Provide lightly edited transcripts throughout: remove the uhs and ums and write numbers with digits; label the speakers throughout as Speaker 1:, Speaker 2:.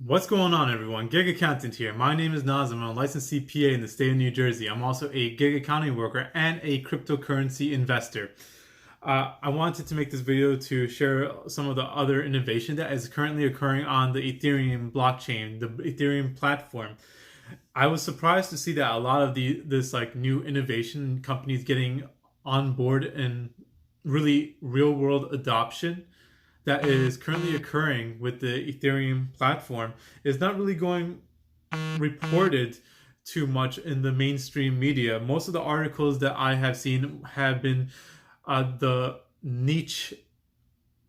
Speaker 1: What's going on, everyone? Gig Accountant here. My name is Nazim. I'm a licensed CPA in the state of New Jersey. I'm also a gig accounting worker and a cryptocurrency investor. I wanted to make this video to share some of the other innovation that is currently occurring on the Ethereum blockchain, the Ethereum platform. I was surprised to see that a lot of this like new innovation companies getting on board and really real world adoption that is currently occurring with the Ethereum platform is not really going reported too much in the mainstream media. Most of the articles that I have seen have been the niche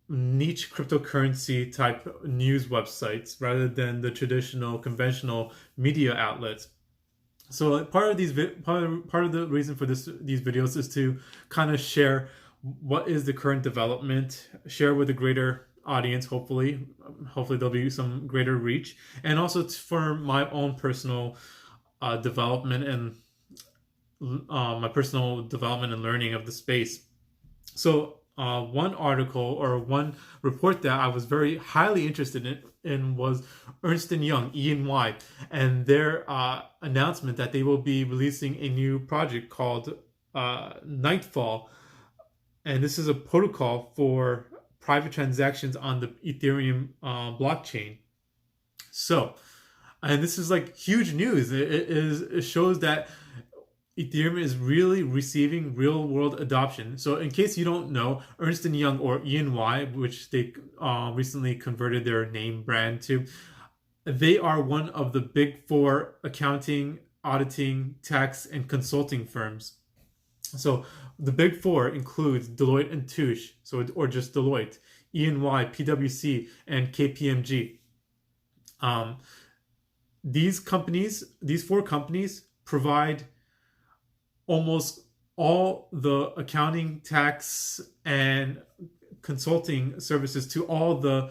Speaker 1: cryptocurrency type news websites rather than the traditional conventional media outlets. So part of the reason for these videos is to kind of share what is the current development, share with a greater audience. Hopefully there'll be some greater reach, and also for my own personal development and my personal development and learning of the space. So one article or one report that I was very highly interested in was Ernst&Young, E&Y, and their announcement that they will be releasing a new project called Nightfall. And this is a protocol for private transactions on the Ethereum blockchain. So, and this is like huge news. It shows that Ethereum is really receiving real world adoption. So, in case you don't know, Ernst and Young or E&Y, which they recently converted their name brand to, they are one of the big four accounting, auditing, tax, and consulting firms. So, the big four includes Deloitte and Touche, or just Deloitte, E&Y, PwC, and KPMG. Um, these four companies provide almost all the accounting, tax, and consulting services to all the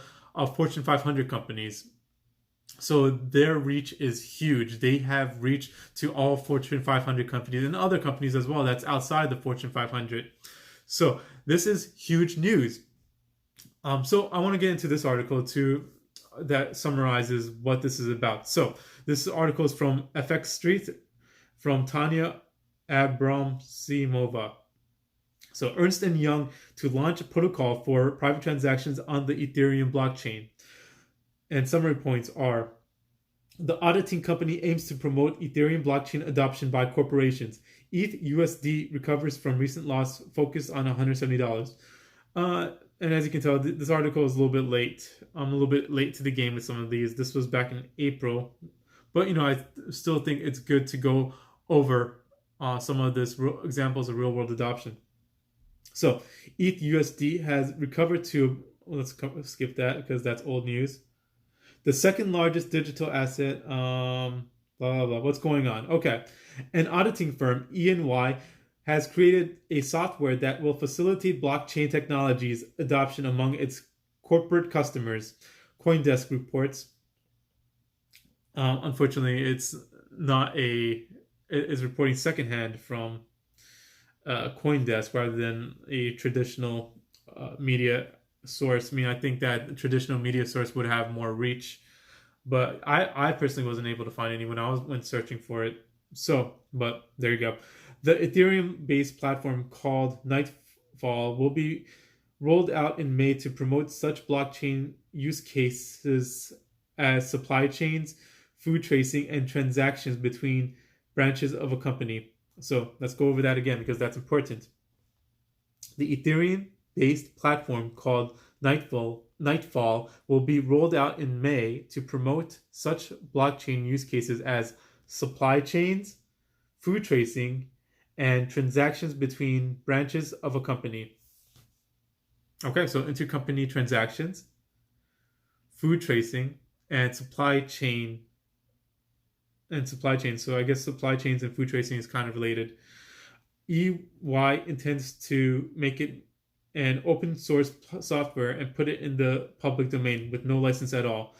Speaker 1: Fortune 500 companies. So their reach is huge. They have reach to all Fortune 500 companies and other companies as well that's outside the Fortune 500. So this is huge news. So I want to get into this article that summarizes what this is about. So this article is from FX Street, from Tanya Abramsimova. So Ernst& Young to launch a protocol for private transactions on the Ethereum blockchain. And summary points are: the auditing company aims to promote Ethereum blockchain adoption by corporations. ETH/USD recovers from recent loss, focused on $170. And as you can tell, this article is a little bit late. I'm a little bit late to the game with some of these. This was back in April. But, I still think it's good to go over some of this examples of real world adoption. So, ETH/USD has recovered to, let's skip that because that's old news. The second largest digital asset, blah, blah, blah. What's going on? Okay. An auditing firm, E&Y, has created a software that will facilitate blockchain technologies adoption among its corporate customers, CoinDesk reports. Unfortunately, it's not it is reporting secondhand from CoinDesk rather than a traditional media source. I mean, I think that a traditional media source would have more reach, but I personally wasn't able to find any when I went searching for it. So, but there you go. The Ethereum-based platform called Nightfall will be rolled out in May to promote such blockchain use cases as supply chains, food tracing, and transactions between branches of a company. So let's go over that again because that's important. The Ethereum-based platform called Nightfall will be rolled out in May to promote such blockchain use cases as supply chains, food tracing, and transactions between branches of a company. Okay, so intercompany transactions, food tracing, and supply chain. So I guess supply chains and food tracing is kind of related. EY intends to make it an open source software and put it in the public domain with no license at all.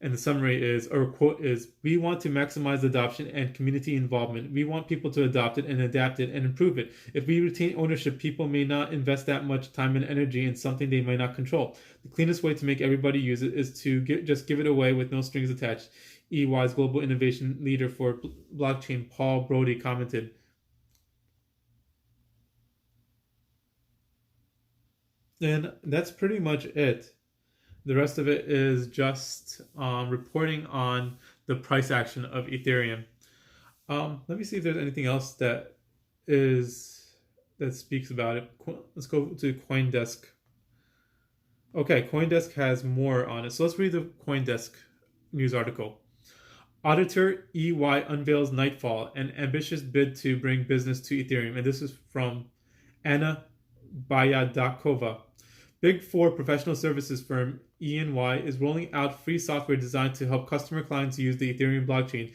Speaker 1: And the summary is, or quote is, we want to maximize adoption and community involvement. We want people to adopt it and adapt it and improve it. If we retain ownership, people may not invest that much time and energy in something they might not control. The cleanest way to make everybody use it is to just give it away with no strings attached. EY's global innovation leader for blockchain, Paul Brody, commented. And that's pretty much it. The rest of it is just reporting on the price action of Ethereum. Let me see if there's anything else that speaks about it. Let's go to CoinDesk. Okay, CoinDesk has more on it. So let's read the CoinDesk news article. Auditor EY unveils Nightfall, an ambitious bid to bring business to Ethereum. And this is from Anna Bayadakova. Big Four professional services firm E&Y is rolling out free software designed to help customer clients use the Ethereum blockchain,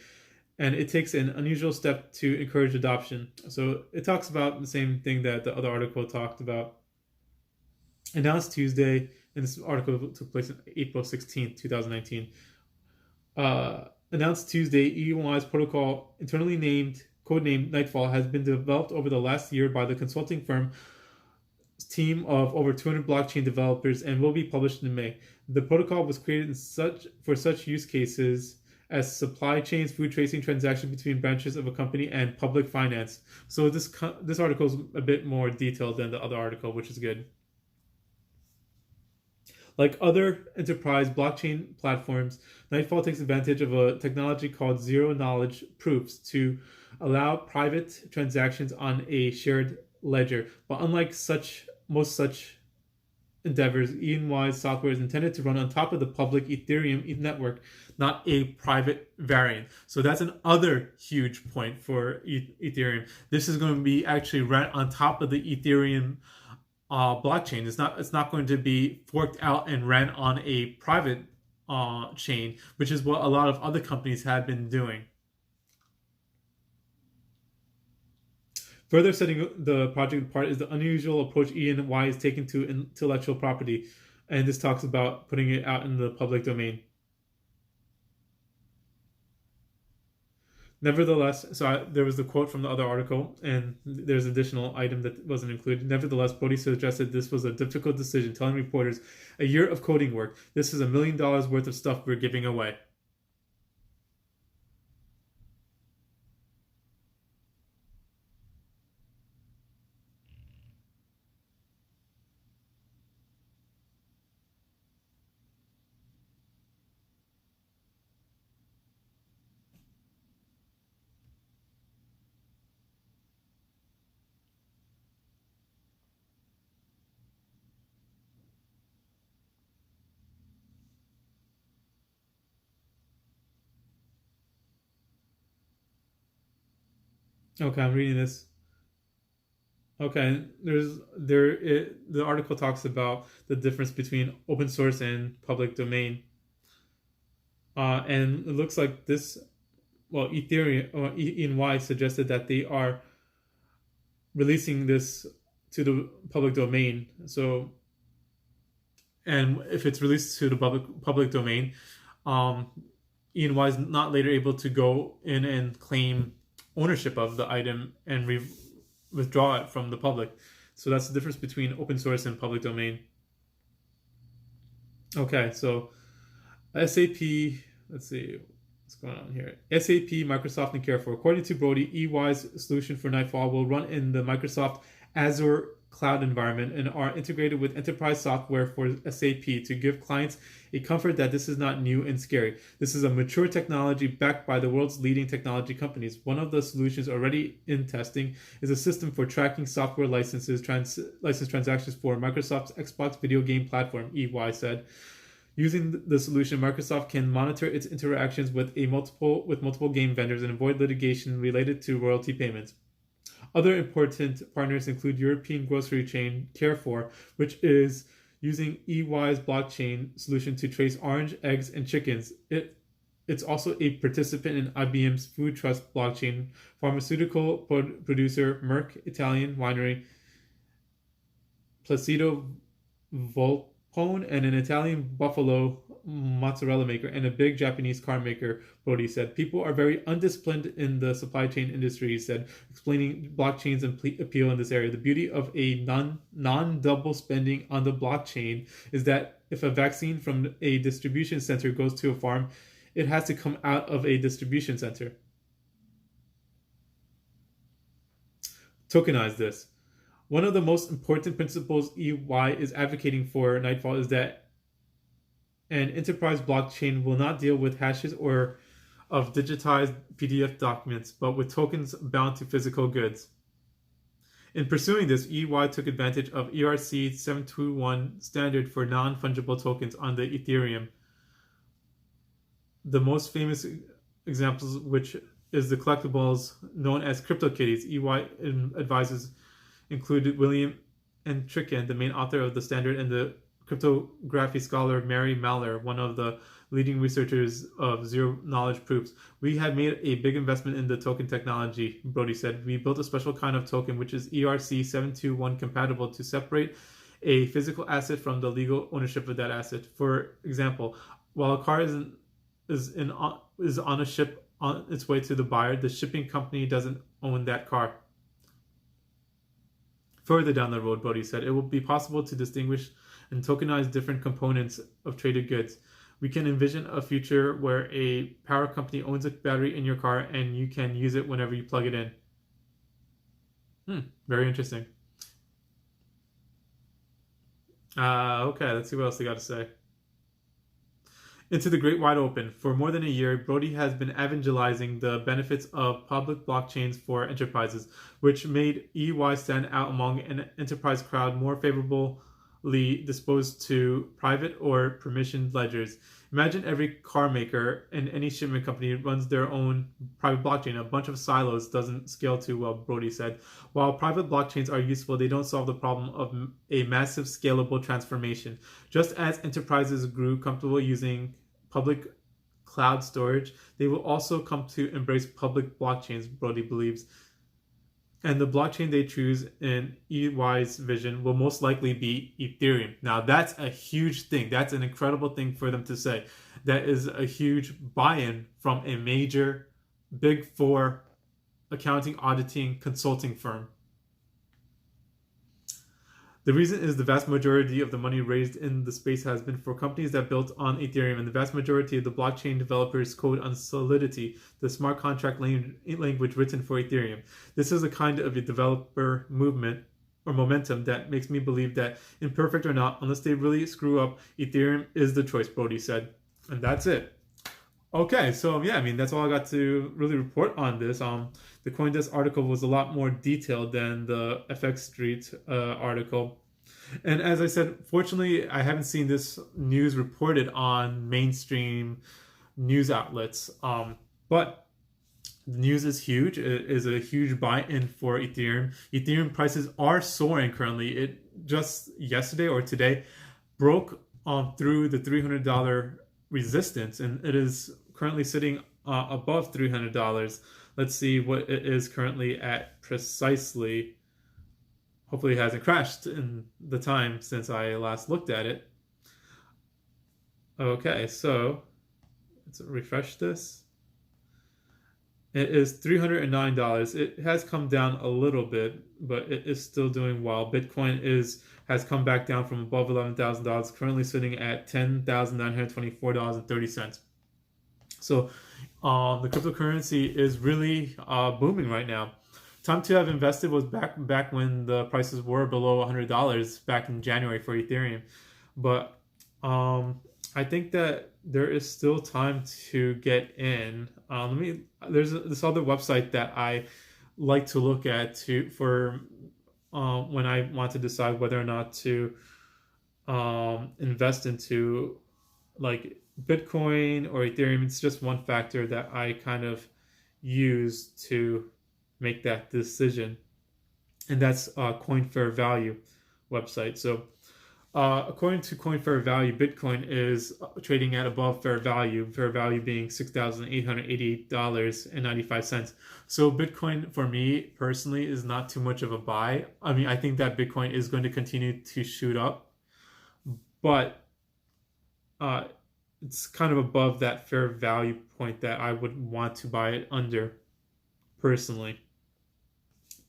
Speaker 1: and it takes an unusual step to encourage adoption. So it talks about the same thing that the other article talked about. Announced Tuesday, and this article took place on April 16, 2019. Announced Tuesday, E&Y's protocol, internally codenamed Nightfall, has been developed over the last year by the consulting firm team of over 200 blockchain developers and will be published in May. The protocol was created for such use cases as supply chains, food tracing, transaction between branches of a company, and public finance. So this article is a bit more detailed than the other article, which is good. Like other enterprise blockchain platforms, Nightfall takes advantage of a technology called zero-knowledge proofs to allow private transactions on a shared ledger. But unlike most such endeavors, E&Y's software is intended to run on top of the public Ethereum network, not a private variant. So that's another huge point for Ethereum. This is going to be actually run on top of the Ethereum blockchain. It's not going to be forked out and ran on a private chain, which is what a lot of other companies have been doing. Further setting the project apart is the unusual approach E&Y is taking to intellectual property, and this talks about putting it out in the public domain. Nevertheless, there was the quote from the other article, and there's an additional item that wasn't included. Nevertheless, Brody suggested this was a difficult decision, telling reporters, "A year of coding work. This is $1 million worth of stuff we're giving away." Okay, I'm reading this. Okay, the article talks about the difference between open source and public domain, and it looks like Ethereum or E&Y suggested that they are releasing this to the public domain. So, and if it's released to the public domain, E&Y is not later able to go in and claim ownership of the item and withdraw it from the public. So that's the difference between open source and public domain. Okay, so SAP, let's see what's going on here. SAP, Microsoft, and Carrefour. According to Brody, EY's solution for Nightfall will run in the Microsoft Azure cloud environment and are integrated with enterprise software for SAP to give clients a comfort that this is not new and scary. This is a mature technology backed by the world's leading technology companies. One of the solutions already in testing is a system for tracking software license transactions for Microsoft's Xbox video game platform, EY said. Using the solution, Microsoft can monitor its interactions with multiple game vendors and avoid litigation related to royalty payments. Other important partners include European grocery chain Carrefour, which is using EY's blockchain solution to trace orange, eggs, and chickens. It's also a participant in IBM's Food Trust blockchain, pharmaceutical producer Merck, Italian winery Placido Volpone, and an Italian buffalo mozzarella maker and a big Japanese car maker, Brody said. People are very undisciplined in the supply chain industry, he said, explaining blockchain's appeal in this area. The beauty of a non-double spending on the blockchain is that if a vaccine from a distribution center goes to a farm, it has to come out of a distribution center. Tokenize this. One of the most important principles EY is advocating for Nightfall is that an enterprise blockchain will not deal with hashes or of digitized PDF documents, but with tokens bound to physical goods. In pursuing this, EY took advantage of ERC 721 standard for non-fungible tokens on the Ethereum. The most famous examples, which is the collectibles known as CryptoKitties. EY advisors included William and Tricken, the main author of the standard, and the cryptography scholar Mary Maller, one of the leading researchers of zero-knowledge proofs. We had made a big investment in the token technology, Brody said. We built a special kind of token, which is ERC 721 compatible to separate a physical asset from the legal ownership of that asset. For example, while a car is on a ship on its way to the buyer, the shipping company doesn't own that car. Further down the road, Brody said, it will be possible to distinguish and tokenize different components of traded goods. We can envision a future where a power company owns a battery in your car and you can use it whenever you plug it in. Very interesting. Okay, let's see what else they got to say. Into the great wide open. For more than a year, Brody has been evangelizing the benefits of public blockchains for enterprises, which made EY stand out among an enterprise crowd more favorably disposed to private or permissioned ledgers. Imagine every car maker and any shipment company runs their own private blockchain. A bunch of silos doesn't scale too well, Brody said. While private blockchains are useful, they don't solve the problem of a massive scalable transformation. Just as enterprises grew comfortable using public cloud storage, they will also come to embrace public blockchains, Brody believes. And the blockchain they choose in EY's vision will most likely be Ethereum. Now, that's a huge thing. That's an incredible thing for them to say. That is a huge buy-in from a major Big Four accounting, auditing, consulting firm. The reason is the vast majority of the money raised in the space has been for companies that built on Ethereum, and the vast majority of the blockchain developers code on Solidity, the smart contract language written for Ethereum. This is a kind of a developer movement or momentum that makes me believe that, imperfect or not, unless they really screw up, Ethereum is the choice, Brody said. And that's it. Okay, so yeah, I mean, that's all I got to really report on this. The CoinDesk article was a lot more detailed than the FX Street article. And as I said, fortunately, I haven't seen this news reported on mainstream news outlets. But the news is huge. It is a huge buy-in for Ethereum. Ethereum prices are soaring currently. It just yesterday or today broke through the $300 resistance, and it is currently sitting above $300. Let's see what it is currently at precisely. Hopefully it hasn't crashed in the time since I last looked at it. Okay, so let's refresh this. It is $309. It has come down a little bit, but it is still doing well. Bitcoin has come back down from above $11,000, currently sitting at $10,924.30. So the cryptocurrency is really booming right now. Time to have invested was back when the prices were below $100 back in January for Ethereum. But I think that there is still time to get in. There's this other website that I like to look at for when I want to decide whether or not to invest into like Bitcoin or Ethereum. It's just one factor that I kind of use to make that decision, and that's Coin Fair Value website. So according to Coin Fair Value, Bitcoin is trading at above fair value being $6,888.95. So Bitcoin for me personally is not too much of a buy. I mean, I think that Bitcoin is going to continue to shoot up, but it's kind of above that fair value point that I would want to buy it under personally.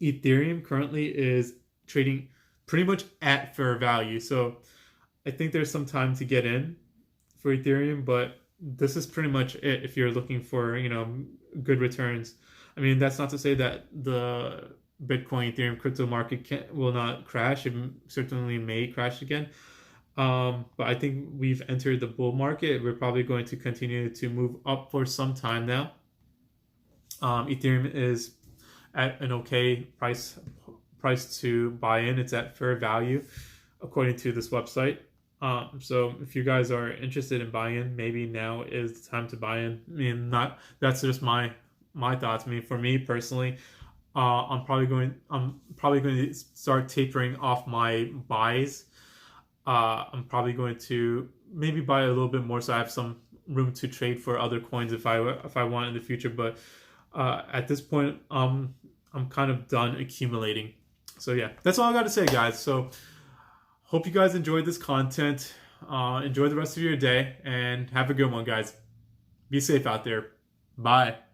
Speaker 1: Ethereum currently is trading pretty much at fair value, so I think there's some time to get in for Ethereum, but this is pretty much it if you're looking for, good returns. I mean, that's not to say that the Bitcoin, Ethereum crypto market will not crash. It certainly may crash again. But I think we've entered the bull market. We're probably going to continue to move up for some time now. Ethereum is at an okay price to buy in. It's at fair value, according to this website. So if you guys are interested in buying in, maybe now is the time to buy in. I mean, that's just my thoughts. I mean, for me personally, I'm probably going to start tapering off my buys. I'm probably going to maybe buy a little bit more so I have some room to trade for other coins if I want in the future. But at this point, I'm kind of done accumulating. So yeah, that's all I got to say, guys. So hope you guys enjoyed this content. Enjoy the rest of your day and have a good one, guys. Be safe out there. Bye.